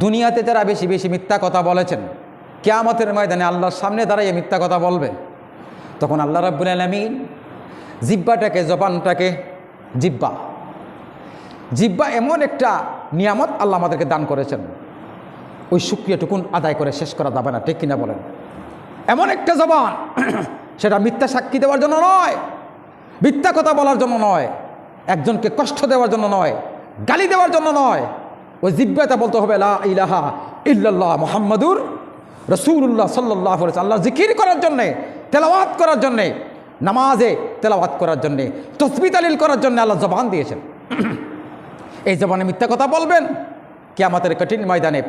দুনিয়াতে যারা বেশি বেশি মিথ্যা কথা বলেছেন, কিয়ামতের ময়দানে আল্লাহর সামনে দাঁড়িয়ে মিথ্যা কথা বলবে, তখন আল্লাহ রাব্বুল আলামিন জিহ্বাটাকে, জবানটাকে, জিহ্বা এমন একটা নিয়ামত আল্লাহ আমাদেরকে দান করেছেন, ওই শুকরিয়াটুকুন আদায় করে শেষ করা যাবে না, ঠিক কিনা বলেন? এমন একটা জবান, সেটা মিথ্যা সাক্ষী দেওয়ার জন্য নয়, মিথ্যা কথা বলার জন্য নয়, একজনকে কষ্ট দেওয়ার জন্য নয়, গালি দেওয়ার জন্য নয়। ওই জিহ্বাটা বলতে হবে লা ইলাহা ইল্লাল্লাহ মুহাম্মাদুর রাসূলুল্লাহ সাল্লাল্লাহু আলাইহি ওয়াসাল্লাম, আল্লাহর জিকির করার জন্যে, তেলাওয়াত করার জন্যে, নামাজে তেলাওয়াত করার জন্যে, তাসবিহ তাহলিল করার জন্য আল্লাহ জবান দিয়েছেন। এই জবানে মিথ্যা কথা বলবেন, কিয়ামতের কঠিন ময়দানে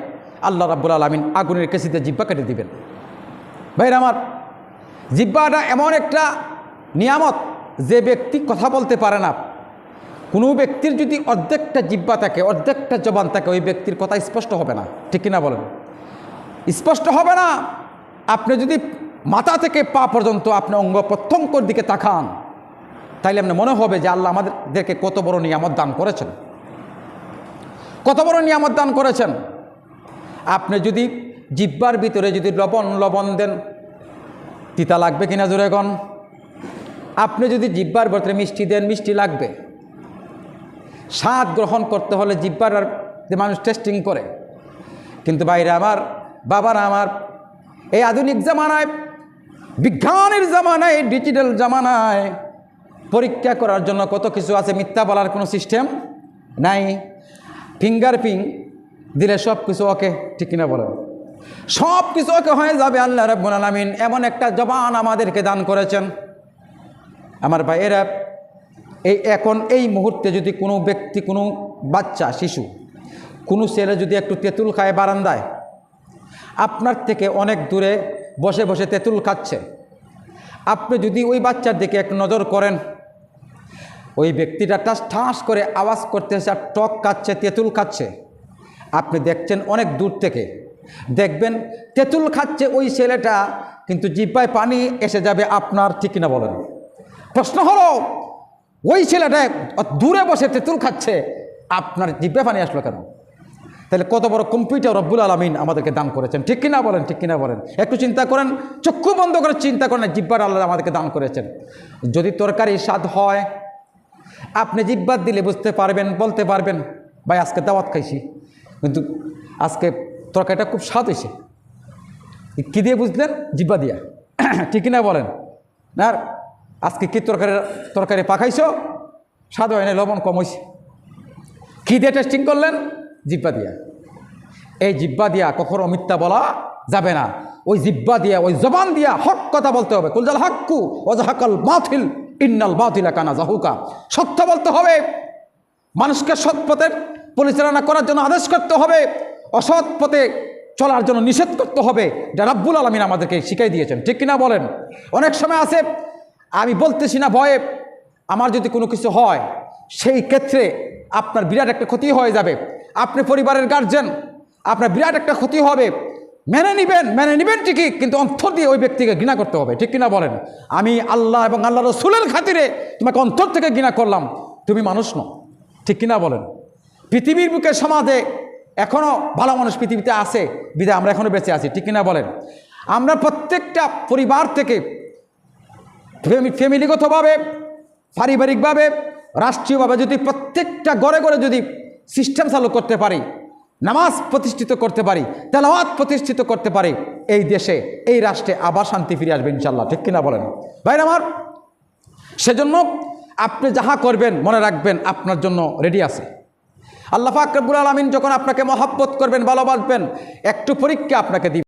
আল্লাহ রাব্বুল আলামিন আগুনের কেসিতে জিহ্বা কেটে দিবেন। ভাইরা আমার, জিহ্বাটা এমন একটা নিয়ামত, যে ব্যক্তি কথা বলতে পারে না, কোনো ব্যক্তির যদি অর্ধেকটা জিহ্বা থাকে, অর্ধেকটা জবান থাকে, ওই ব্যক্তির কথা স্পষ্ট হবে না, ঠিক কিনা বলেন? স্পষ্ট হবে না। আপনি যদি মাথা থেকে পা পর্যন্ত আপনি অঙ্গ প্রত্যঙ্গর দিকে তাকান, তাইলে আপনার মনে হবে যে আল্লাহ আমাদেরকে কত বড় নিয়ামত দান করেছেন, কত বড় নিয়ামত দান করেছেন। আপনি যদি জিহ্বার ভিতরে যদি লবণ দেন, তিতা লাগবে কিনা জোরে কোন? আপনি যদি জিহ্বার ভিতরে মিষ্টি দেন, মিষ্টি লাগবে। স্বাদ গ্রহণ করতে হলে জিহ্বার মানুষ টেস্টিং করে। কিন্তু বাইরে আমার, বাবারা আমার, এই আধুনিক জামানায়, বিজ্ঞানের জামানায়, ডিজিটাল জামানায় পরীক্ষা করার জন্য কত কিছু আছে, মিথ্যা বলার কোনো সিস্টেম নাই। ফিঙ্গারপ্রিন্ট দিলে সব কিছু ওকে, ঠিক কিনা বলেন? সব কিছু ওকে হয়ে যাবে। আল্লাহ রাব্বুল আলামিন এমন একটা জবান আমাদেরকে দান করেছেন। আমার ভাইয়েরা, এখন এই মুহূর্তে যদি কোনো ব্যক্তি, কোনো বাচ্চা, শিশু, কোনো ছেলে যদি একটু তেঁতুল খায় বারান্দায়, আপনার থেকে অনেক দূরে বসে বসে তেঁতুল খাচ্ছে, আপনি যদি ওই বাচ্চার দিকে একটু নজর করেন, ওই ব্যক্তিটা ঠাস ঠাস করে আওয়াজ করতেছে আর টক খাচ্ছে, তেঁতুল খাচ্ছে। আপনি দেখছেন অনেক দূর থেকে, দেখবেন তেঁতুল খাচ্ছে ওই ছেলেটা, কিন্তু জিহ্বায় পানি এসে যাবে আপনার, ঠিক কিনা বলেন? প্রশ্ন হলো, ওই ছেলেটা দূরে বসে তেঁতুল খাচ্ছে, আপনার জিহ্বায় পানি আসলো কেন? তাহলে কত বড় কম্পিউটার রব্বুল আলামিন আমাদেরকে দান করেছেন, ঠিক কিনা বলেন? ঠিক কিনা বলেন? একটু চিন্তা করেন, চক্ষু বন্ধ করে চিন্তা করেন, জিহ্বার আল্লাহ আমাদেরকে দান করেছেন। যদি তরকারি স্বাদ হয়, আপনি জিহ্বা দিলে বুঝতে পারবেন, বলতে পারবেন, ভাই আজকে দাওয়াত খাইছি, কিন্তু আজকে তরকারিটা খুব স্বাদ হয়েছে। কী দিয়ে বুঝলেন? জিহ্বা দিয়া, ঠিক কিনা বলেন? না, আজকে কি তরকারি পাকাইছো, স্বাদ হয় না, লবণ কম হয়েছে। কী দিয়ে টেস্টিং করলেন? জিহ্বা দিয়া। এই জিহ্বা দিয়া কখনো মিথ্যা বলা যাবে না। ওই জিহ্বা দিয়া, ওই জবান দিয়া হক কথা বলতে হবে। কুলজাল হাক্কু ওয়াজাহাকাল বাতিল ইন্নাল বাতিলা কানা জাহুকা। সত্য বলতে হবে, মানুষকে সৎ পথে পরিচালনা করার জন্য আদেশ করতে হবে, অসৎ পথে চলার জন্য নিষেধ করতে হবে। এটা রাব্বুল আলামিন আমাদেরকে শিখাই দিয়েছেন, ঠিক কিনা বলেন? অনেক সময় আছে, আমি বলতেছি না ভয়ে, আমার যদি কোনো কিছু হয়, সেই ক্ষেত্রে আপনার বিরাট একটা ক্ষতি হয়ে যাবে। আপনি পরিবারের গার্জেন, আপনার বিরাট একটা ক্ষতি হবে। মেনে নিবেন ঠিকই, কিন্তু অন্তর দিয়ে ওই ব্যক্তিকে ঘৃণা করতে হবে, ঠিক কিনা বলেন? আমি আল্লাহ এবং আল্লাহ রাসূলের খাতিরে তোমাকে অন্তর থেকে ঘৃণা করলাম, তুমি মানুষ নও, ঠিক কিনা বলেন? পৃথিবীর বুকে সমাজে এখনও ভালো মানুষ পৃথিবীতে আছে, বিধায় আমরা এখনও বেঁচে আছি, ঠিক কিনা বলেন? আমরা প্রত্যেকটা পরিবার থেকে ফ্যামিলিগতভাবে, পারিবারিকভাবে, রাষ্ট্রীয়ভাবে যদি প্রত্যেকটা ঘরে ঘরে যদি সিস্টেম চালু করতে পারি, নামাজ প্রতিষ্ঠিত করতে পারি, তেলাওয়াত প্রতিষ্ঠিত করতে পারি, এই দেশে, এই রাষ্ট্রে আবার শান্তি ফিরে আসবে ইনশাল্লাহ, ঠিক কিনা বলেন? ভাই আমার, সেজন্য আপনি যাহা করবেন মনে রাখবেন আপনার জন্য রেডি আছে। আল্লাহ পাক রব্বুল আলামিন যখন আপনাকে মহব্বত করবেন, ভালোবাসবেন, একটু পরীক্ষা আপনাকে দিবেন।